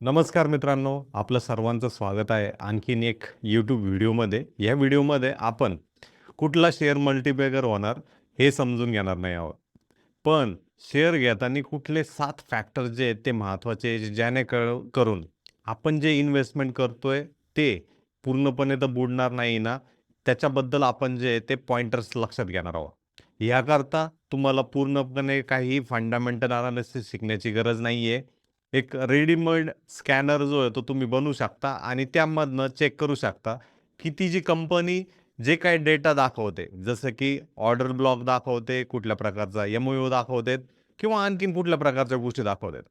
नमस्कार मित्रांनो, आपलं सर्वांचं स्वागत आहे आणखीन एक यूट्यूब व्हिडिओमध्ये. या व्हिडिओमध्ये आपण कुठला शेअर मल्टीबॅगर होणार हे समजून घेणार नाही आहोत. पण शेअर घेताना कुठले 7 फॅक्टर जे आहेत ते महत्त्वाचे आहे, ज्याने करून आपण जे इन्व्हेस्टमेंट करतोय ते पूर्णपणे तर बुडणार नाही ना, त्याच्याबद्दल आपण जे आहे ते पॉइंटर्स लक्षात घेणार आहोत. याकरता तुम्हाला पूर्णपणे काही फंडामेंटल अनालिसिस शिकण्याची गरज नाही आहे. एक रेडीमेड स्कॅनर जो आहे तो तुम्ही बनवू शकता आणि त्यामधनं चेक करू शकता की ती जी कंपनी जे काही डेटा दाखवते, जसं की ऑर्डर ब्लॉक दाखवते, कुठल्या प्रकारचा एमओयू दाखवते किंवा आणखीन कुठल्या प्रकारच्या गोष्टी दाखवतात.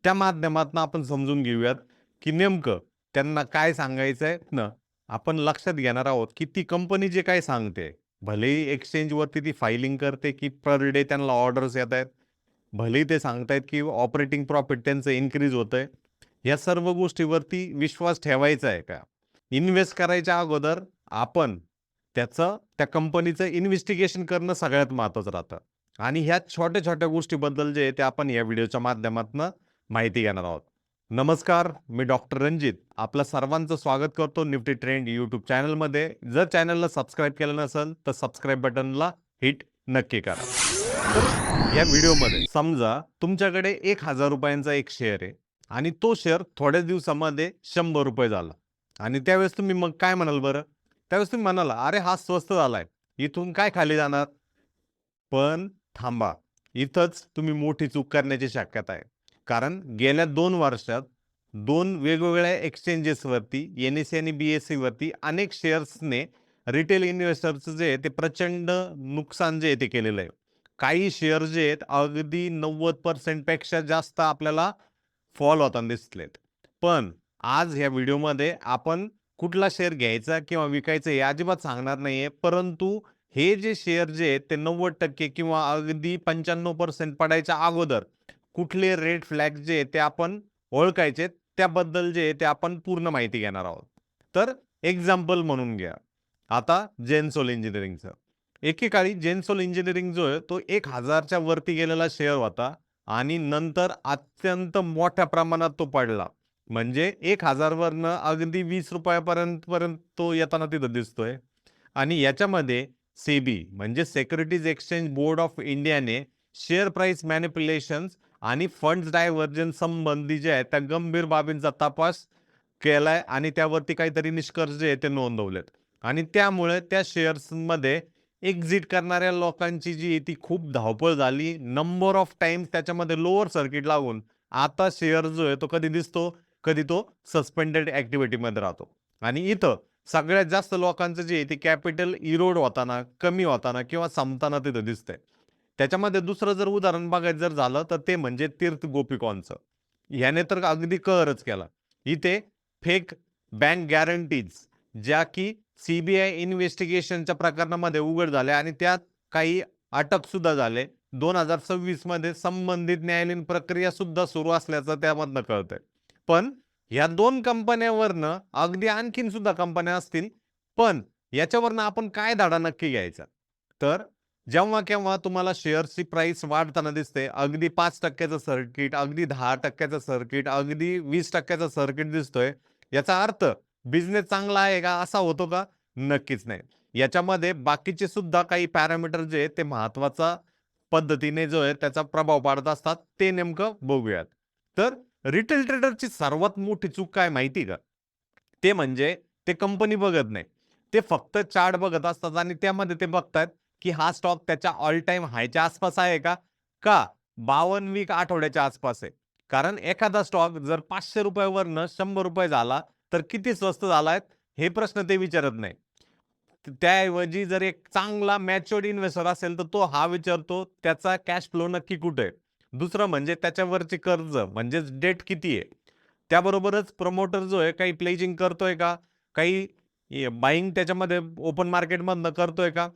त्या माध्यमातून आपण समजून घेऊयात की नेमकं त्यांना काय सांगायचं आहे ना. आपण लक्षात घेणार आहोत की ती कंपनी जे काही सांगते, भलेही एक्सचेंजवरती ती फायलिंग करते की पर डे त्यांना ऑर्डर्स येत आहेत, भलेही ते सांगतायत की ऑपरेटिंग प्रॉफिट त्यांचं इन्क्रीज होतंय. या सर्व गोष्टीवरती विश्वास ठेवायचा आहे का? इन्व्हेस्ट करायच्या अगोदर आपण त्या कंपनीचं इन्व्हेस्टिगेशन करणं सगळ्यात महत्त्वाचं राहतं. आणि ह्या छोट्या-छोट्या गोष्टीबद्दल जे आहे ते आपण या व्हिडिओच्या माध्यमातून माहिती घेणार आहोत. नमस्कार, मी डॉक्टर रणजित. आपलं सर्वांचं स्वागत करतो निफ्टी ट्रेंड यूट्यूब चॅनलमध्ये. जर चॅनलला सबस्क्राईब केलं नसेल तर सबस्क्राईब बटनला हिट नक्की करा. तर या व्हिडिओमध्ये समजा तुमच्याकडे ₹1000 एक शेअर आहे आणि तो शेअर थोड्याच दिवसामध्ये ₹100 झाला आणि त्यावेळेस तुम्ही मग काय म्हणाल बरं? त्यावेळेस तुम्ही म्हणाल, "अरे हा स्वस्त झालाय. इथून काय खाली जाणार?" पण थांबा. इथंच तुम्ही मोठी चूक करण्याची शक्यता आहे. कारण गेल्या 2 वर्षात 2 वेगवेगळ्या एक्सचेंजेसवरती एन-एस-ई आणि बी-एस-सीवरती अनेक शेअर्सने रिटेल इन्व्हेस्टरचं जे आहे ते प्रचंड नुकसान जे आहे ते केलेलं आहे. काही शेअर जे आहेत अगदी 90% पेक्षा जास्त आपल्याला फॉल होताना दिसलेत. पण आज ह्या व्हिडिओमध्ये आपण कुठला शेअर घ्यायचा किंवा विकायचा हे अजिबात सांगणार नाहीये. परंतु हे जे शेअर जे आहेत ते 90% किंवा अगदी 95% पडायच्या अगोदर कुठले रेड फ्लॅग जे आहेत ते आपण ओळखायचे, त्याबद्दल जे आहे ते आपण पूर्ण माहिती घेणार आहोत. तर एक्झाम्पल म्हणून घ्या. आता जेनसोल इंजिनिअरिंगचं. एकेकाळी जेनसोल इंजिनिअरिंग जो आहे तो 1000च्या वरती गेलेला शेअर होता आणि नंतर अत्यंत मोठ्या प्रमाणात तो पडला. म्हणजे 1000 वरनं अगदी ₹20 पर्यंत तो येताना तिथं दिसतोय. आणि याच्यामध्ये सेबी म्हणजे सिक्युरिटीज एक्सचेंज बोर्ड ऑफ इंडियाने शेअर प्राइस मॅनिप्युलेशन्स आणि फंड्स डायव्हर्जन संबंधी जे आहे त्या गंभीर बाबींचा तपास केलाय आणि त्यावरती काहीतरी निष्कर्ष जे आहे ते नोंदवलेत. आणि त्यामुळे त्या शेअर्समध्ये एक्झिट करणाऱ्या लोकांची जी आहे ती खूप धावपळ झाली. नंबर ऑफ टाईम्स त्याच्यामध्ये लोअर सर्किट लागून आता शेअर जो आहे तो कधी दिसतो, कधी तो सस्पेंडेड ॲक्टिव्हिटीमध्ये राहतो. आणि इथं सगळ्यात जास्त लोकांचं जे आहे ते कॅपिटल इरोड होताना, कमी होताना किंवा संपताना तिथं दिसतंय. त्याच्यामध्ये दुसरं जर उदाहरण बघायचं जर झालं तर ते म्हणजे तीर्थ गोपीकॉनचं. ह्याने तर अगदी कहरच केला. इथे फेक बँक गॅरंटीज ज्या की सीबीआय इन्व्हेस्टिगेशनच्या प्रकरणामध्ये उघड झाल्या आणि त्यात काही अटकसुद्धा झाले. 2026 मध्ये संबंधित न्यायालयीन प्रक्रिया सुद्धा सुरू असल्याचं त्यामधनं कळतंय. पण ह्या 2 कंपन्यांवरनं अगदी आणखीन सुद्धा कंपन्या असतील. पण याच्यावरनं आपण काय धडा नक्की घ्यायचा? तर जेव्हा-केव्हा तुम्हाला शेअर्सची प्राइस वाढताना दिसते, अगदी 5% सर्किट, अगदी 10% सर्किट, अगदी 20% सर्किट दिसतोय. याचा अर्थ बिझनेस चांगला आहे का? असा होतो का? नक्कीच नाही. याच्यामध्ये बाकीचे सुद्धा काही पॅरामीटर जे आहेत ते महत्त्वाचा पद्धतीने जो आहे त्याचा प्रभाव पाडत असतात. ते नेमकं बघूयात. तर रिटेल ट्रेडरची सर्वात मोठी चूक काय माहिती का? ते म्हणजे ते कंपनी बघत नाही. ते फक्त चार्ट बघत असतात आणि त्यामध्ये ते बघतायत, की हा स्टॉक त्याच्या ऑल टाईम हायच्या आसपास आहे का? का 52 वीक आठवड्याच्या आसपास आहे. कारण एखादा स्टॉक जर ₹500 वरनं ₹100 झाला, तर किती स्वस्त झालाय हे प्रश्न ते विचारत नाही. त्याऐवजी जर एक चांगला मॅच्युअर्ड इन्व्हेस्टर असेल, तर तो हा विचारतो त्याचा कॅश फ्लो नक्की कुठे आहे? दुसरं म्हणजे त्याच्यावरची कर्ज म्हणजेच डेट किती आहे? त्याबरोबरच प्रमोटर जो आहे काही प्लेजिंग करतोय का? काही बायिंग त्याच्यामध्ये ओपन मार्केटमधनं करतोय का?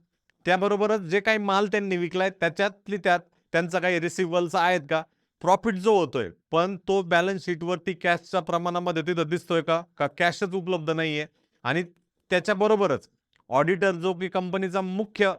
त्याबरोबरच जे काही माल त्यांनी विकलाय त्याच्यातली त्यात त्यांचा काही रिसिव्हबल्स आहेत का? प्रॉफिट जो होतोय, पण तो बॅलन्स शीटवरती कॅशच्या प्रमाणामध्ये तिथं दिसतोय का? का कॅशच उपलब्ध नाहीये? आणि त्याच्याबरोबरच ऑडिटर जो की कंपनीचा मुख्य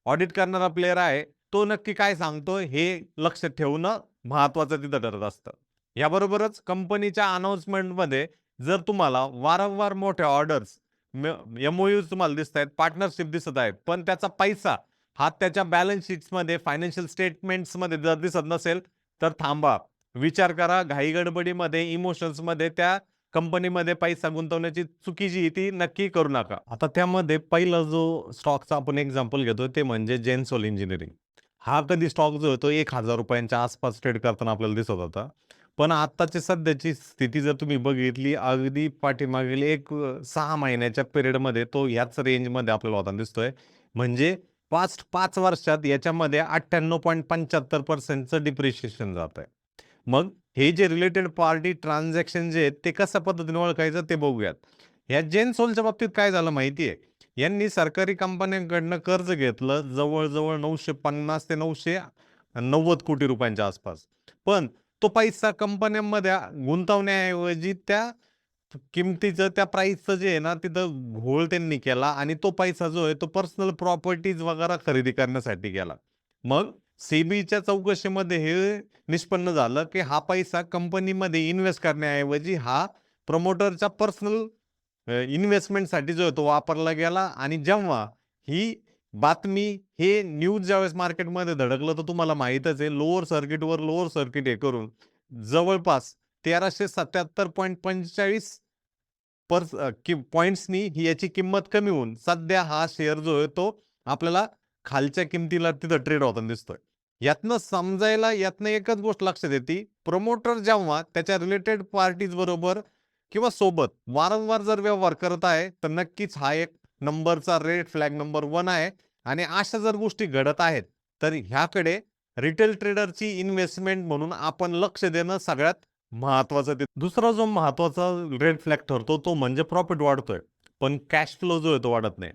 ऑडिट करणारा प्लेयर आहे, तो नक्की काय सांगतोय हे लक्ष ठेवणं महत्त्वाचं तिथं ठरत असतं. याबरोबरच कंपनीच्या अनाउन्समेंटमध्ये जर तुम्हाला वारंवार मोठ्या ऑर्डर्स, एम-ओ-यूज तुम्हाला दिसत आहेत, पार्टनरशिप दिसत आहेत, पण त्याचा पैसा हा त्याच्या बॅलन्स शीट्समध्ये, फायनान्शियल स्टेटमेंट्समध्ये जर दिसत नसेल, तर थांबा. विचार करा. घाई-गडबडीमध्ये, इमोशन्समध्ये त्या कंपनीमध्ये पैसा गुंतवण्याची चुकीची ती नक्की करू नका. आता त्यामध्ये पहिला जो स्टॉकचा आपण एक्झाम्पल घेतो ते म्हणजे जेनसोल इंजिनिअरिंग. हा कधी स्टॉक जो आहे तो ₹1000 आसपास ट्रेड करताना आपल्याला दिसत होता. पण आत्ताची सध्याची स्थिती जर तुम्ही बघितली, अगदी पाठीमागील 6 महिन्याच्या पिरियडमध्ये तो ह्याच रेंजमध्ये आपल्याला होताना दिसतोय. म्हणजे पास्ट 5 वर्षात याच्यामध्ये 98.75% डिप्रिशिएशन जातंय. मग हे जे रिलेटेड पार्टी ट्रान्झॅक्शन जे आहेत, ते कशा पद्धतीने ओळखायचं ते बघूयात. ह्या जेनसोलच्या बाबतीत काय झालं माहिती आहे? यांनी सरकारी कंपन्यांकडनं कर्ज घेतलं जवळ-जवळ 950 ते 990 कोटी रुपयांच्या आसपास. पण तो पैसा कंपन्यांमध्ये गुंतवण्याऐवजी त्या किमतीचं, त्या प्राईसचं जे आहे ना, तिथं घोळ त्यांनी केला आणि तो पैसा जो आहे तो पर्सनल प्रॉपर्टीज वगैरे खरेदी करण्यासाठी गेला. मग सेबीच्या चौकशीमध्ये हे निष्पन्न झालं, की हा पैसा कंपनीमध्ये इन्व्हेस्ट करण्याऐवजी हा प्रमोटरच्या पर्सनल इन्व्हेस्टमेंटसाठी जो आहे तो वापरला गेला आणि जेव्हा ही बातमी, हे न्यूज ज्यावेळेस मार्केटमध्ये धडकलं, तर तुम्हाला माहीतच आहे लोअर सर्किटवर लोअर सर्किट हे करून जवळपास 1377.45 पॉइंट्सनी ही याची किंमत कमी होऊन सध्या हा शेअर जो आहे तो आपल्याला खालच्या किमतीला तिथं ट्रेड होताना दिसतोय. यातनं एकच गोष्ट लक्षात येते, प्रमोटर जेव्हा त्याच्या रिलेटेड पार्टीज बरोबर किंवा सोबत वारंवार जर व्यवहार करत आहे, तर नक्कीच हा एक नंबरचा रेड फ्लॅग नंबर 1 आहे आणि अशा जर गोष्टी घडत आहेत, तर ह्याकडे रिटेल ट्रेडरची इन्व्हेस्टमेंट म्हणून आपण लक्ष देणं सगळ्यात महत्त्वाचं. ते दुसरा जो महत्त्वाचा रेड फ्लॅग ठरतो तो म्हणजे प्रॉफिट वाढतोय, पण कॅश फ्लो जो आहे तो वाढत नाही.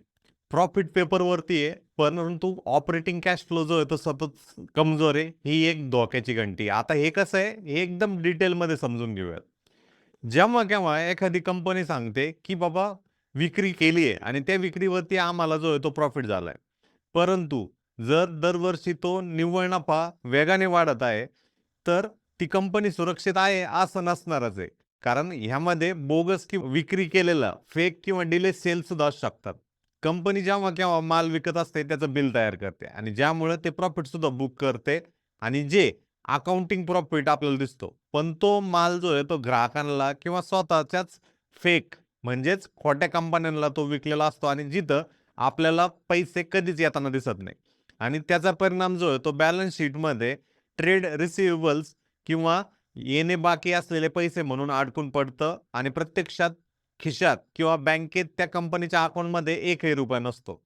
प्रॉफिट पेपरवरती आहे, परंतु ऑपरेटिंग कॅश फ्लो जो आहे तो सतत कमजोर आहे. ही एक धोक्याची घंटी. आता हे कसं आहे, हे एकदम डिटेलमध्ये समजून घेऊयात. जेव्हा-केव्हा एखादी कंपनी सांगते, की बाबा विक्री केली आहे आणि त्या विक्रीवरती आम्हाला जो आहे तो प्रॉफिट झालाय. परंतु जर दरवर्षी तो निव्वळ नफा वेगाने वाढत आहे, तर ती कंपनी सुरक्षित आहे असं नसणारच आहे. कारण ह्यामध्ये बोगस किंवा विक्री केलेला फेक किंवा डिले सेल्ससुद्धा असू शकतात. कंपनी जेव्हा-केव्हा माल विकत असते त्याचं बिल तयार करते आणि ज्यामुळे ते प्रॉफिटसुद्धा बुक करते आणि जे अकाउंटिंग प्रॉफिट आपल्याला दिसतो. पण तो माल जो आहे तो ग्राहकांना किंवा स्वतःच्याच फेक म्हणजेच खोट्या कंपन्यांना तो विकलेला असतो आणि जिथं आपल्याला पैसे कधीच येताना दिसत नाही. आणि त्याचा परिणाम जो आहे तो बॅलन्स शीटमध्ये ट्रेड रिसिव्हेबल्स किंवा येणे बाकी असलेले पैसे म्हणून अडकून पडतं आणि प्रत्यक्षात खिशात किंवा बँकेत त्या कंपनीच्या अकाउंटमध्ये एकही रुपया नसतो.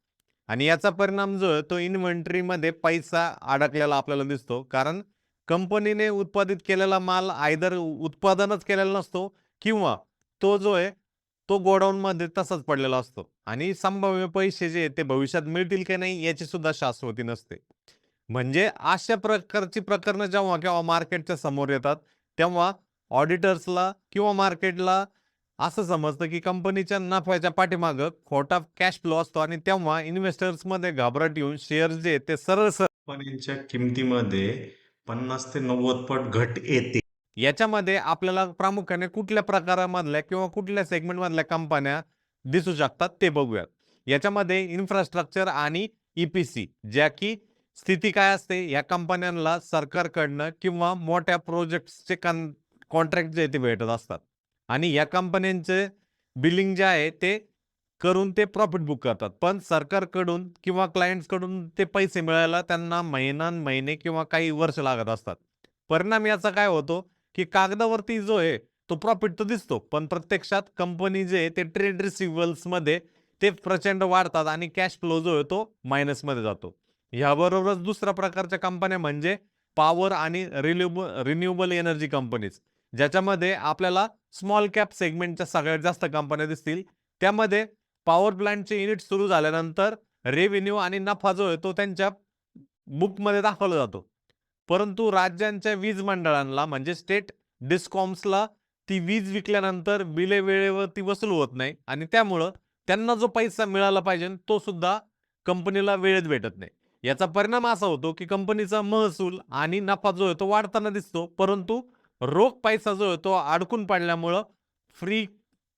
आणि याचा परिणाम जो आहे तो इन्व्हेंटरीमध्ये पैसा अडकलेला आपल्याला दिसतो. कारण कंपनीने उत्पादित केलेला माल आयदर उत्पादनच केलेला नसतो किंवा तो जो आहे तो गोडाऊनमध्ये तसाच पडलेला असतो आणि संभाव्य पैसे जे आहेत ते भविष्यात मिळतील की नाही याची सुद्धा शाश्वती नसते. म्हणजे अशा प्रकारची प्रकरणं जेव्हा केव्हा मार्केटच्या समोर येतात, तेव्हा ऑडिटर्सला किंवा मार्केटला असं समजतं की कंपनीच्या नफ्याच्या पाठीमागं खोटा कॅश फ्लो असतो आणि तेव्हा इन्व्हेस्टर्समध्ये घाबरट येऊन शेअर्स जे आहेत ते सरळ कंपनीच्या किमतीमध्ये 50 ते 90 पट घट येते. याच्यामध्ये आपल्याला प्रामुख्याने कुठल्या प्रकारामधल्या किंवा कुठल्या सेगमेंटमधल्या कंपन्या दिसू शकतात ते बघूयात. याच्यामध्ये इन्फ्रास्ट्रक्चर आणि ई-पी-सी ज्या की स्थिती काय असते, या कंपन्यांना सरकारकडनं किंवा मोठ्या प्रोजेक्ट्सचे कॉन्ट्रॅक्ट जे आहे ते भेटत असतात आणि या कंपन्यांचे बिलिंग जे आहे ते करून ते प्रॉफिट बुक करतात. पण सरकारकडून किंवा क्लायंट्सकडून ते पैसे मिळायला त्यांना महिने किंवा काही वर्ष लागत असतात. परिणाम याचा काय होतो, की कागदावरती जो आहे तो प्रॉफिट तर दिसतो, पण प्रत्यक्षात कंपनी जे आहे ते ट्रेड रिसिव्हबल्समध्ये ते प्रचंड वाढतात आणि कॅश फ्लो जो आहे तो मायनसमध्ये जातो. याबरोबरच दुसऱ्या प्रकारच्या कंपन्या म्हणजे पॉवर आणि रिन्यूएबल एनर्जी कंपनीज, ज्याच्यामध्ये आपल्याला स्मॉल कॅप सेगमेंटच्या सगळ्यात जास्त कंपन्या दिसतील. त्यामध्ये पॉवर प्लांटचे युनिट सुरू झाल्यानंतर रेव्हेन्यू आणि नफा जो आहे तो त्यांच्या बुकमध्ये दाखवला जातो. परंतु राज्यांच्या वीज मंडळांना म्हणजे स्टेट डिस्कॉम्सला ती वीज विकल्यानंतर बिले वेळेवरती वसूल होत नाही आणि त्यामुळं त्यांना जो पैसा मिळाला पाहिजे तो सुद्धा कंपनीला वेळेत भेटत नाही. याचा परिणाम असा होतो, की कंपनीचा महसूल आणि नफा जो आहे तो वाढताना दिसतो, परंतु रोख पैसा जो आहे तो अडकून पडल्यामुळं फ्री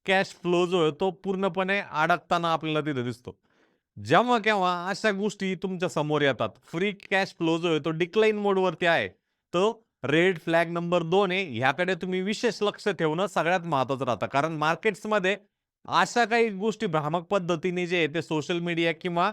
कॅश फ्लो जो आहे तो पूर्णपणे अडकताना आपल्याला तिथे दिसतो. जेव्हा केव्हा अशा गोष्टी तुमच्या समोर येतात, फ्री कॅश फ्लो जो आहे तो डिक्लाइन मोडवरती आहे, तो रेड फ्लॅग नंबर 2 आहे. ह्याकडे तुम्ही विशेष लक्ष ठेवणं सगळ्यात महत्त्वाचं राहतं. कारण मार्केट्समध्ये अशा काही गोष्टी भ्रामक पद्धतीने जे आहे ते सोशल मीडिया किंवा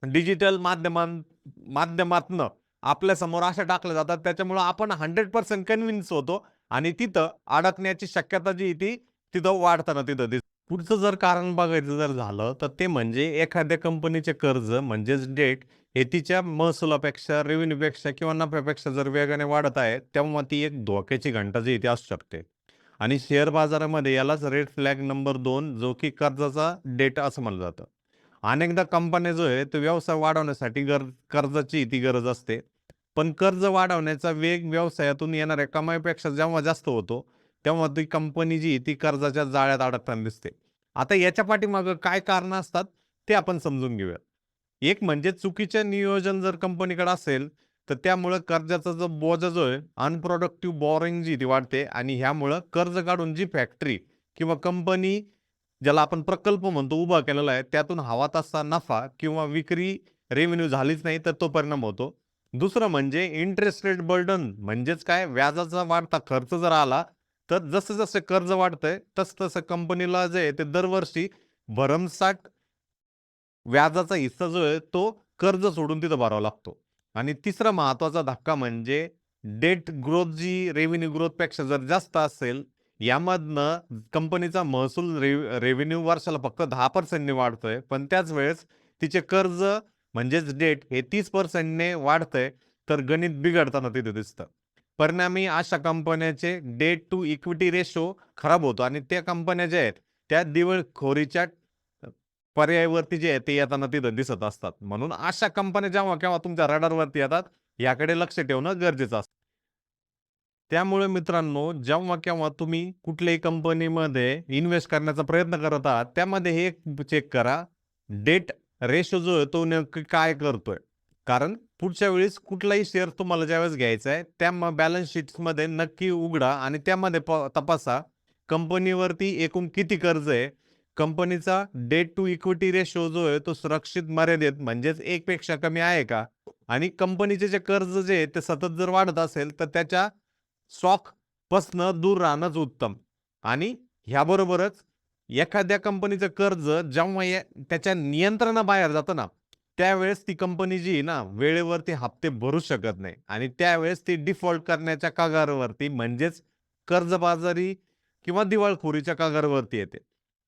डिजिटल माध्यमातनं आपल्यासमोर अशा टाकल्या जातात, त्याच्यामुळं आपण 100% कन्विन्स होतो आणि तिथं अडकण्याची शक्यता जी आहे ती तिथं वाढताना तिथं दिसते. पुढचं जर कारण बघायचं जर झालं, तर ते म्हणजे एखाद्या कंपनीचे कर्ज म्हणजेच डेट हे तिच्या महसुलापेक्षा, रेव्हेन्यूपेक्षा किंवा नफ्यापेक्षा जर वेगाने वाढत आहे, तेव्हा ती एक धोक्याची घंटा जी आहे ती असू शकते. आणि शेअर बाजारामध्ये यालाच रेड फ्लॅग नंबर 2 जो की कर्जाचा डेट असं म्हणलं जातं. अनेकदा कंपन्या जो आहे तो व्यवसाय वाढवण्यासाठी कर्जाची ती गरज असते. पण कर्ज वाढवण्याचा वेग व्यवसायातून येणाऱ्या कमाईपेक्षा जेव्हा जास्त होतो, तेव्हा ती कंपनी जी आहे ती कर्जाच्या जाळ्यात अडकताना दिसते. आता याच्या पाठीमागं काय कारणं असतात ते आपण समजून घेऊया. एक म्हणजे चुकीचे नियोजन जर कंपनीकडे असेल, तर त्यामुळं कर्जाचा जो बोजा जो आहे अनप्रोडक्टिव्ह बॉरोइंग जी ती वाढते आणि ह्यामुळं कर्ज काढून जी फॅक्टरी किंवा कंपनी ज्याला आपण प्रकल्प म्हणतो उभा केलेला आहे, त्यातून हवा तसा नफा किंवा विक्री रेव्हेन्यू झालीच नाही, तर तो परिणाम होतो. दुसरं म्हणजे इंटरेस्ट रेट बर्डन म्हणजेच काय व्याजाचा वाढता खर्च जर आला, तर जसं-जसं कर्ज वाढतंय, तसं-तसं कंपनीला जे आहे ते दरवर्षी भरमसाठ व्याजाचा हिस्सा जो आहे तो कर्ज सोडून तिथं भरावा लागतो. आणि तिसरा महत्त्वाचा धक्का म्हणजे डेट ग्रोथ जी रेव्हेन्यू ग्रोथपेक्षा जर जास्त असेल, यामधनं कंपनीचा महसूल रेव्हेन्यू वर्षाला फक्त 10% ने वाढतोय. पण त्याच वेळेस तिचे कर्ज म्हणजेच डेट हे 30% ने वाढतंय, तर गणित बिघडताना तिथे दिसतं. परिणामी अशा कंपन्याचे डेट टू इक्विटी रेशो खराब होतो आणि त्या कंपन्या ज्या आहेत, त्या दिवाळखोरीच्या पर्यायावरती जे आहे ते येताना तिथं दिसत असतात. म्हणून अशा कंपन्या जेव्हा केव्हा तुमच्या रडारवरती येतात, याकडे लक्ष ठेवणं गरजेचं असतं. त्यामुळे मित्रांनो, जेव्हा केव्हा तुम्ही कुठल्याही कंपनीमध्ये इन्व्हेस्ट करण्याचा प्रयत्न करत आहात, त्यामध्ये हे चेक करा, डेट रेशो जो आहे तो नक्की काय करतोय? कारण पुढच्या वेळेस कुठलाही शेअर तुम्हाला ज्यावेळेस घ्यायचा आहे, त्या बॅलन्स शीट्समध्ये नक्की उघडा आणि त्यामध्ये तपासा कंपनीवरती एकूण किती कर्ज आहे? कंपनीचा डेट टू इक्विटी रेशो जो आहे तो सुरक्षित मर्यादेत म्हणजेच 1 पेक्षा कमी आहे का? आणि कंपनीचे जे कर्ज जे आहे ते सतत जर वाढत असेल, तर त्याच्या स्टॉकपासनं दूर राहणंच उत्तम. आणि ह्याबरोबरच एखाद्या कंपनीचं कर्ज जेव्हा त्याच्या नियंत्रणाबाहेर जातं ना, त्यावेळेस ती कंपनी जी आहे ना, वेळेवरती हप्ते भरू शकत नाही आणि त्यावेळेस ती डिफॉल्ट करण्याच्या कगारावरती म्हणजेच कर्जबाजारी किंवा दिवाळखोरीच्या कगारावरती येते.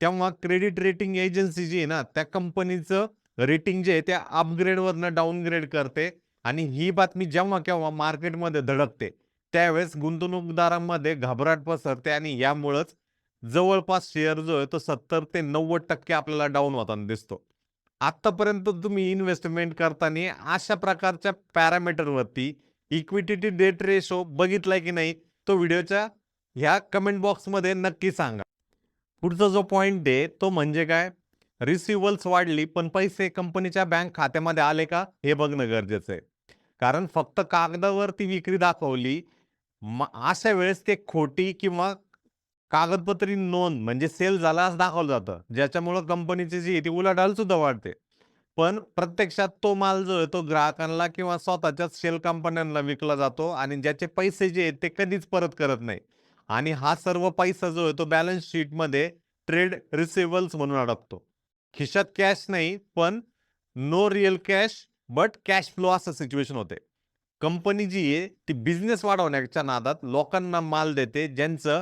तेव्हा क्रेडिट रेटिंग एजन्सी जी आहे ना, त्या कंपनीचं रेटिंग जे आहे ते अपग्रेडवरनं डाउनग्रेड करते आणि ही बातमी जेव्हा केव्हा मार्केटमध्ये धडकते, त्यावेळेस गुंतवणूकदारांमध्ये घबराट पसरते आणि यामुळंच जवळपास शेअर जो आहे तो 70% ते 90% आपल्याला डाऊन होताना दिसतो. आत्तापर्यंत तुम्ही इन्व्हेस्टमेंट करताना अशा प्रकारच्या पॅरामीटरवरती इक्विटी टू डेट रेशो बघितलाय की नाही? तो व्हिडिओच्या ह्या कमेंट बॉक्समध्ये नक्की सांगा. पुढचा जो पॉइंट आहे तो म्हणजे काय? रिसिव्हल्स वाढली, पण पैसे कंपनीच्या बँक खात्यामध्ये आले का? हे बघणं गरजेचं आहे. कारण फक्त कागदावरती विक्री दाखवली, अशा वेळेस ते खोटी किंवा कागदपत्री नोंद म्हणजे सेल झाला असं दाखवलं जातं. ज्याच्यामुळं कंपनीची जी आहे ती उलाढाल सुद्धा वाढते. पण प्रत्यक्षात तो माल जो आहे तो ग्राहकांना किंवा स्वतःच्याच शेल कंपन्यांना विकला जातो आणि ज्याचे पैसे जे आहेत ते कधीच परत करत नाही. आणि हा सर्व पैसा जो आहे तो बॅलन्स शीटमध्ये ट्रेड रिसिव्हल्स म्हणून अडकतो. खिशात कॅश नाही, पण no real cash but cash flow असं सिच्युएशन होते. कंपनी जी आहे ती बिझनेस वाढवण्याच्या नादात लोकांना माल देते, ज्यांचं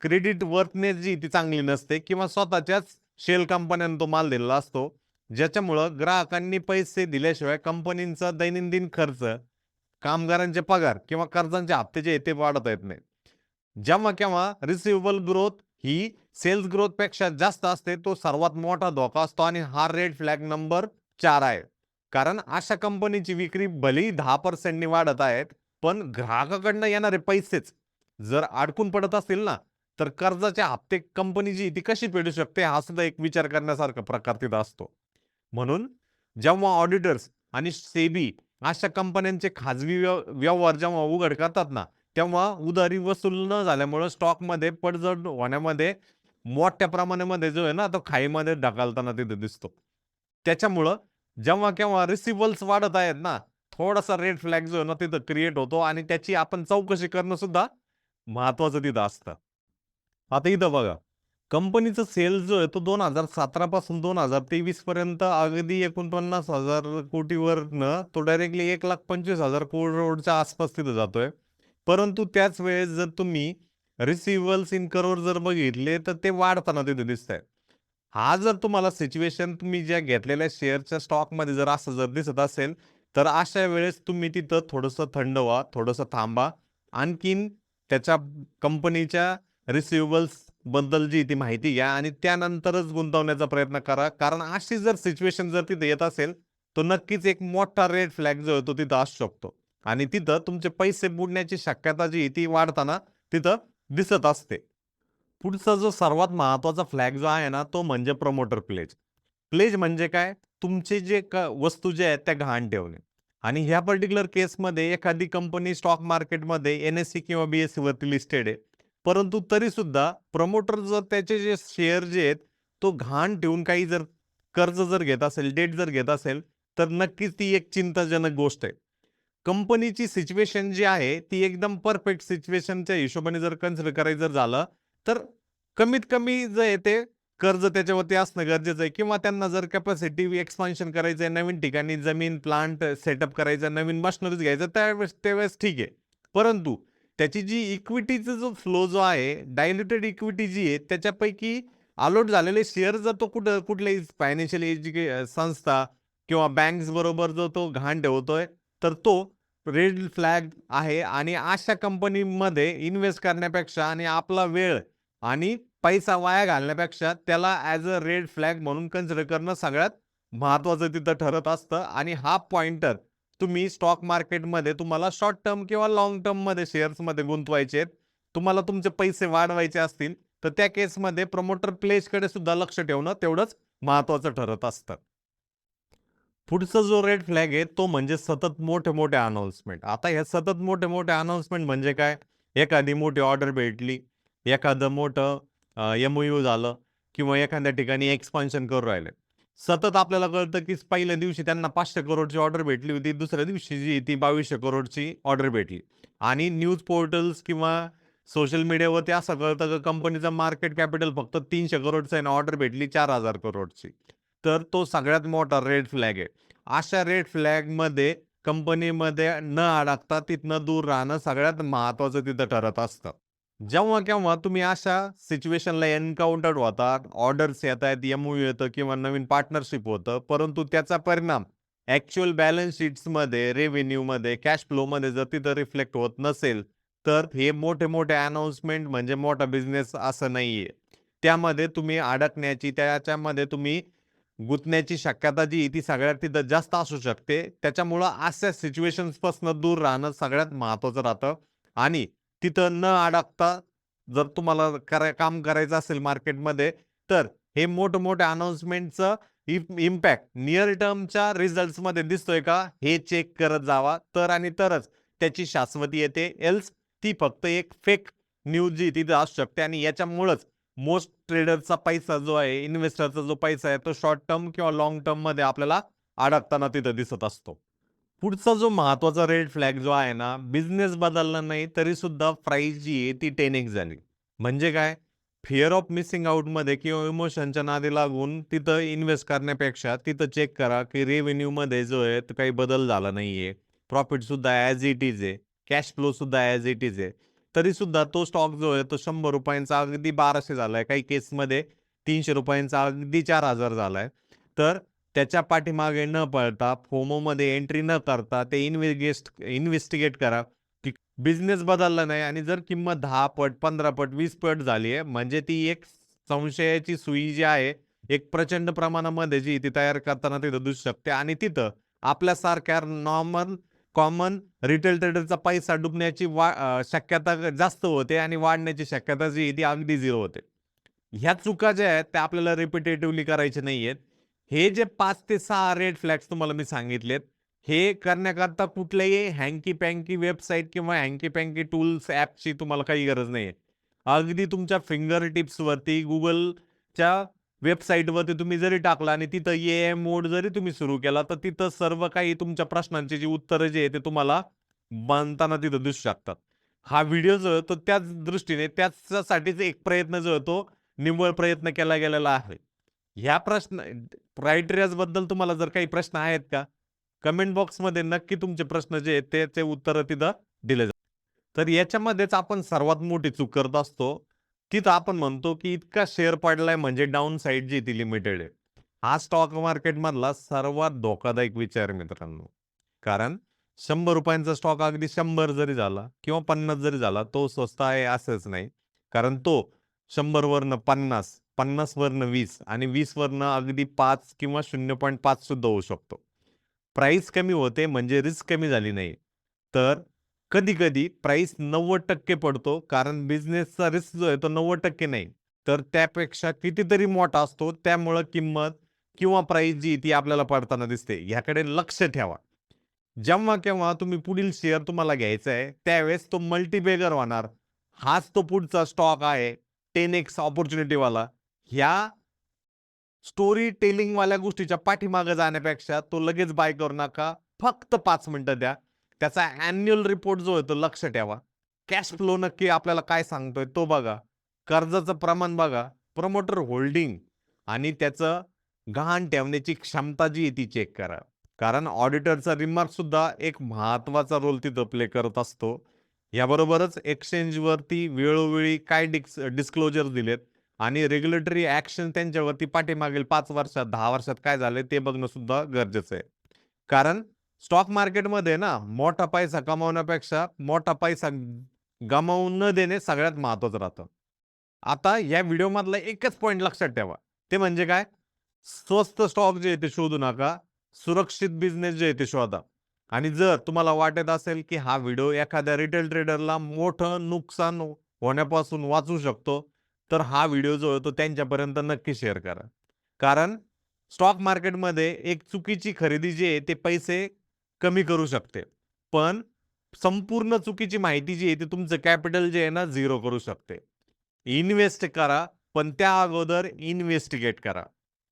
क्रेडिट वर्थनेस जी ती चांगली नसते किंवा स्वतःच्याच शेल कंपन्यांना तो माल दिलेला असतो. ज्याच्यामुळं ग्राहकांनी पैसे दिल्याशिवाय कंपनींचा दैनंदिन खर्च, कामगारांचे पगार किंवा कर्जांचे हप्ते जे आहेत ते वाढवता येत नाही. जेव्हा-केव्हा रिसिव्हेबल ग्रोथ ही सेल्स ग्रोथपेक्षा जास्त असते, तो सर्वात मोठा धोका असतो आणि हा रेड फ्लॅग नंबर 4 आहे. कारण अशा कंपनीची विक्री भलेही 10% नी वाढत आहेत, पण ग्राहकाकडनं येणारे पैसेच जर अडकून पडत असतील ना, तर कर्जाचे हप्ते कंपनी जी ती कशी फेडू शकते, हा सुद्धा एक विचार करण्यासारखा प्रकार तिथं असतो. म्हणून जेव्हा ऑडिटर्स आणि सेबी अशा कंपन्यांचे खाजगी व्यवहार जेव्हा उघड करतात ना, तेव्हा उधारी वसूल न झाल्यामुळं स्टॉकमध्ये पडझड होण्यामध्ये मोठ्या प्रमाणामध्ये जो आहे ना, तो खाईमध्ये ढकलताना तिथे दिसतो. त्याच्यामुळं जेव्हा केव्हा रिसिव्हल्स वाढत आहेत ना, थोडासा रेड फ्लॅग जो आहे ना, तिथं क्रिएट होतो आणि त्याची आपण चौकशी करणं सुद्धा महत्त्वाचं तिथं असतं. आता इथं बघा, कंपनीचा सेल जो आहे तो 2017 पासून 2023 पर्यंत अगदी 49,000 कोटीवरनं तो डायरेक्टली 1,25,000 करोडच्या आसपास तिथं जातोय. परंतु त्याच वेळेस जर तुम्ही रिसिव्हल्स इन करोड जर बघितले, तर ते वाढताना तिथे दिसतंय. हा जर तुम्हाला सिच्युएशन तुम्ही ज्या घेतलेल्या शेअरच्या स्टॉकमध्ये जर असं जर दिसत असेल, तर अशा वेळेस तुम्ही तिथं थोडंसं थंड व्हा, थोडंसं थांबा. आणखीन त्याच्या कंपनीच्या रिसिव्हेबल्सबद्दल जी ती माहिती घ्या आणि त्यानंतरच गुंतवण्याचा प्रयत्न करा. कारण अशी जर सिच्युएशन जर तिथे येत असेल, तर नक्कीच एक मोठा रेड फ्लॅग जो आहे तो तिथं असू शकतो. आणि तिथं तुमचे पैसे बुडण्याची शक्यता जी आहे ती वाढताना तिथं दिसत असते. पुढचा जो सर्वात महत्त्वाचा फ्लॅग जो आहे ना, तो म्हणजे प्रमोटर प्लेज. प्लेज म्हणजे काय? तुमचे जे वस्तू ज्या आहेत त्या गहाण ठेवणे. आणि ह्या पर्टिक्युलर केसमध्ये एखादी कंपनी स्टॉक मार्केटमध्ये NSE किंवा BSEवरती लिस्टेड आहे. परंतु तरीसुद्धा प्रमोटर जर त्याचे जे शेअर जे आहेत, तो गहाण ठेवून काही जर कर्ज जर घेत असेल, डेट जर घेत असेल, तर नक्कीच ती एक चिंताजनक गोष्ट आहे. कंपनीची सिच्युएशन जी आहे, ती एकदम परफेक्ट सिच्युएशनच्या हिशोबाने जर कन्सिडर करायचं जर झालं, तर कमीत कमी जे आहे ते कर्ज त्याच्यावरती असणं गरजेचं आहे किंवा त्यांना जर कॅपॅसिटी एक्सपान्शन करायचं आहे, नवीन ठिकाणी जमीन, प्लांट सेटअप करायचं, नवीन मशिनरीज घ्यायचं, त्यावेळेस ठीक आहे. परंतु त्याची जी इक्विटीचा जो फ्लो जो आहे, डायल्युटेड इक्विटी जी आहे, त्याच्यापैकी अलॉट झालेले शेअर जर तो कुठल्याही फायनान्शियल संस्था किंवा बँक्स बरोबर जो तो गहाण ठेवतोय, तर तो रेड फ्लॅग आहे आणि अशा कंपनीमध्ये इन्व्हेस्ट करण्यापेक्षा आणि आपला वेळ आणि पैसा वाया घालण्यापेक्षा त्याला ॲज अ रेड फ्लॅग म्हणून कन्सिडर करणं सगळ्यात महत्त्वाचं तिथं ठरत असतं आणि हा पॉइंटर तुम्ही स्टॉक मार्केटमध्ये तुम्हाला शॉर्ट टर्म किंवा लाँग टर्ममध्ये शेअर्समध्ये गुंतवायचे आहेत. तुम्हाला तुमचे पैसे वाढवायचे असतील, तर त्या केसमध्ये प्रमोटर प्लेसकडे सुद्धा लक्ष ठेवणं तेवढंच महत्त्वाचं ठरत असतं. पुढचा जो रेड फ्लॅग आहे तो म्हणजे सतत मोठे-मोठे अनाउन्समेंट. आता ह्या सतत मोठे-मोठे अनाउन्समेंट म्हणजे काय? एखादी मोठी ऑर्डर भेटली, एखादं मोठं MOU झालं किंवा एखाद्या ठिकाणी एक्सपान्शन करून राहिले. सतत आपल्याला कळतं की पहिल्या दिवशी त्यांना 500 करोडची ऑर्डर भेटली होती. दुसऱ्या दिवशी जी ती 2200 करोडची ऑर्डर भेटली. आणि न्यूज पोर्टल्स किंवा सोशल मीडियावरती असं कळतं की कंपनीचं मार्केट कॅपिटल फक्त 300 करोडचं आहे आणि ऑर्डर भेटली 4000 करोडची. तर तो सगळ्यात मोठा रेड फ्लॅग आहे. अशा रेड फ्लॅगमध्ये कंपनीमध्ये न अडकता तिथनं दूर राहणं सगळ्यात महत्त्वाचं तिथं ठरत असतं. जेव्हा केव्हा तुम्ही अशा सिच्युएशनला एन्काउंटर होतात, ऑर्डर्स येतायत, MOU येतं किंवा नवीन पार्टनरशिप होतं, परंतु त्याचा परिणाम ॲक्चुअल बॅलन्स शीट्समध्ये, रेव्हेन्यूमध्ये, कॅश फ्लोमध्ये जर तिथं रिफ्लेक्ट होत नसेल, तर हे मोठे-मोठे अनाउन्समेंट म्हणजे मोठा बिझनेस असं नाहीये. त्यामध्ये तुम्ही अडकण्याची, त्याच्यामध्ये तुम्ही गुंतण्याची शक्यता जी आहे ती सगळ्यात तिथं जास्त असू शकते. त्याच्यामुळं अशा सिच्युएशन्सपासून दूर राहणं सगळ्यात महत्त्वाचं राहतं आणि तिथं न अडकता जर तुम्हाला काम करायचं असेल मार्केटमध्ये, तर हे मोठं-मोठं अनाउन्समेंटचं इम्पॅक्ट निअर टर्मच्या रिझल्ट्समध्ये दिसतोय का? हे चेक करत जावा. तर आणि तरच त्याची शाश्वती येते. एल्स ती फक्त एक फेक न्यूज जी तिथं असू शकते आणि याच्यामुळंच मोस्ट ट्रेडरचा पैसा जो आहे, इन्व्हेस्टरचा जो पैसा आहे, तो शॉर्ट टर्म किंवा लाँग टर्ममध्ये आपल्याला अडकताना तिथं दिसत असतो. पुढचा जो महत्त्वाचा रेड फ्लॅग जो आहे ना, बिझनेस बदलला नाही तरीसुद्धा प्राईस जी आहे ती 10x झाली. म्हणजे काय? फिअर ऑफ मिसिंग आउटमध्ये किंवा इमोशनच्या नादी लागून तिथं इन्व्हेस्ट करण्यापेक्षा तिथं चेक करा, की रेव्हेन्यूमध्ये जो आहे तो काही बदल झाला नाहीये. प्रॉफिटसुद्धा ॲज इट इज आहे. कॅश फ्लोसुद्धा ॲज इट इज आहे. तरीसुद्धा तो स्टॉक जो आहे तो ₹100 अगदी 1200 झालाय. काही केसमध्ये ₹300 अगदी 4000 झालाय. तर त्याच्या पाठीमागे न पळता, फोमोमध्ये एंट्री न करता ते इन्व्हेस्टिगेट करा, की बिझनेस बदलला नाही आणि जर किंमत 10 पट, 15 पट, 20 पट झाली आहे, म्हणजे ती एक संशयाची सुई जी आहे, एक प्रचंड प्रमाणामध्ये जी ती तयार करताना तिथं दिसू शकते आणि तिथं आपल्यासारख्या नॉर्मल, कॉमन रिटेल ट्रेडरचा पैसा डुबण्याची शक्यता जास्त होते आणि वाढण्याची शक्यता जी आहे ती अगदी 0 होते. ह्या चुका ज्या आहेत त्या आपल्याला रिपिटेटिव्हली करायच्या नाहीयेत. हे जे 5 ते 6 रेड फ्लॅग्स तुम्हाला मी सांगितलेत, हे करण्याकरता कुठल्याही हँकी पँकी वेबसाईट किंवा हँकी पँकी टूल्स ॲपची तुम्हाला काही गरज नाहीये. अगदी तुमच्या फिंगर टिप्सवरती Googleच्या वेबसाईटवरती तुम्ही जरी टाकला आणि तिथं एआय मोड जरी तुम्ही सुरू केला, तर तिथं सर्व काही तुमच्या प्रश्नांची जी उत्तरं जी आहे ते तुम्हाला बनताना तिथं दिसू शकतात. हा व्हिडिओ जो आहे तो त्याच दृष्टीने त्याच्यासाठीच एक प्रयत्न जो आहे तो निव्वळ प्रयत्न केला गेलेला आहे. ह्या क्रायटेरियाजबद्दल तुम्हाला जर काही प्रश्न आहेत का? कमेंट बॉक्समध्ये नक्की तुमचे प्रश्न जे आहेत त्याचे उत्तरं तिथं दिले जातात. तर याच्यामध्येच आपण सर्वात मोठी चूक करत असतो. तिथं आपण म्हणतो, की इतका शेअर पडलाय म्हणजे डाउन साइड जी ती लिमिटेड आहे. हा स्टॉक मार्केटमधला सर्वात धोकादायक विचार आहे मित्रांनो. कारण ₹100 स्टॉक अगदी 100 जरी झाला किंवा 50 जरी झाला, तो स्वस्त आहे असंच नाही. कारण तो 100 वरनं 50, 50 वरनं 20 आणि 20 वरनं अगदी 5 किंवा 0.5 सुद्धा होऊ शकतो. प्राईस कमी होते म्हणजे रिस्क कमी झाली नाही. तर कधी-कधी प्राईस 90% पडतो कारण बिझनेसचा रिस्क जो आहे तो 90% नाही. तर त्यापेक्षा कितीतरी मोठा असतो. त्यामुळं किंमत किंवा प्राईस जी ती आपल्याला पडताना दिसते. ह्याकडे लक्ष ठेवा. जेव्हा-केव्हा तुम्ही पुढील शेअर तुम्हाला घ्यायचा आहे, त्यावेळेस तो मल्टीबॅगर होणार. हाच तो पुढचा स्टॉक आहे 10x अपॉर्च्युनिटीवाला. ह्या स्टोरी टेलिंगवाल्या गोष्टीच्या पाठीमागे जाण्यापेक्षा तो लगेच बाय करू नका. फक्त 5 मिनिटं द्या. त्याचा अॅन्युअल रिपोर्ट जो आहे तो लक्ष ठेवा. कॅश फ्लो नक्की आपल्याला काय सांगतोय तो बघा. कर्जाचं प्रमाण बघा. प्रमोटर होल्डिंग आणि त्याचं गहाण ठेवण्याची क्षमता जी आहे ती चेक करा. कारण ऑडिटरचा रिमार्क सुद्धा एक महत्त्वाचा रोल तिथं प्ले करत असतो. याबरोबरच एक्सचेंजवरती वेळोवेळी काय डिस्क्लोजर दिलेत आणि रेग्युलेटरी ॲक्शन त्यांच्यावरती पाठीमागील 5 वर्षात, 10 वर्षात काय झालंय ते बघणं सुद्धा गरजेचं आहे. कारण स्टॉक मार्केटमध्ये ना मोठा पैसा कमावण्यापेक्षा मोठा पैसा गमावू न देणे सगळ्यात महत्त्वाचं राहतं. आता या व्हिडिओमधला एकच पॉइंट लक्षात ठेवा. ते म्हणजे काय? स्वस्त स्टॉक जे आहे ते शोधू नका. सुरक्षित बिझनेस जे आहे ते शोधा. आणि जर तुम्हाला वाटत असेल, की हा व्हिडिओ एखाद्या रिटेल ट्रेडरला मोठं नुकसान होण्यापासून वाचवू शकतो, तर हा व्हिडिओ जो आहे तो त्यांच्यापर्यंत नक्की शेअर करा. कारण स्टॉक मार्केटमध्ये एक चुकीची खरेदी जी आहे ते पैसे कमी करू शकते. पण संपूर्ण चुकीची माहिती जी आहे ती तुमचं कॅपिटल जे आहे ना झिरो करू शकते. इन्व्हेस्ट करा, पण त्या अगोदर इन्व्हेस्टिगेट करा.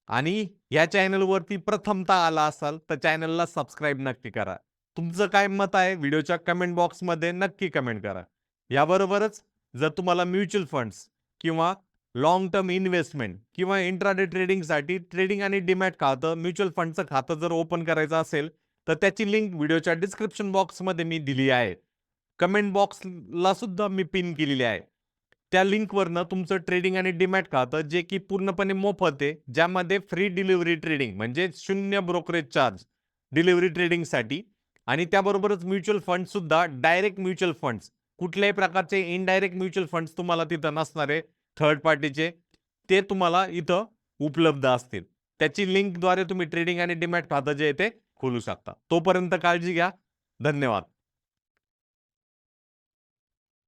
आणि या चॅनलवरती प्रथमतः आला असाल, तर चॅनलला सबस्क्राईब नक्की करा. तुमचं काय मत आहे व्हिडिओच्या कमेंट बॉक्समध्ये नक्की कमेंट करा. याबरोबरच जर तुम्हाला म्युच्युअल फंड्स किंवा लाँग टर्म इन्व्हेस्टमेंट किंवा इंट्राडे ट्रेडिंगसाठी ट्रेडिंग आणि डीमॅट खातं, म्युच्युअल फंडचं खातं जर ओपन करायचं असेल, तर त्याची लिंक व्हिडिओच्या डिस्क्रिप्शन बॉक्समध्ये मी दिली आहे. कमेंट बॉक्सला सुद्धा मी पिन केलेली आहे. त्या लिंकवरनं तुमचं ट्रेडिंग आणि डीमॅट खातं जे की पूर्णपणे मोफत आहे, ज्यामध्ये फ्री डिलिव्हरी ट्रेडिंग म्हणजे शून्य ब्रोकरेज चार्ज डिलिव्हरी ट्रेडिंगसाठी आणि त्याबरोबरच म्युच्युअल फंड सुद्धा डायरेक्ट म्युच्युअल फंड्स कुठल्याही प्रकारचे इनडायरेक्ट म्युच्युअल फंड्स तुम्हाला तिथं नसणार आहे थर्ड पार्टीचे ते तुम्हाला इथं उपलब्ध असतील. त्याची लिंकद्वारे तुम्ही ट्रेडिंग आणि डीमॅट खातं जे आहे ते खोलू शकता. तोपर्यंत काळजी घ्या. धन्यवाद.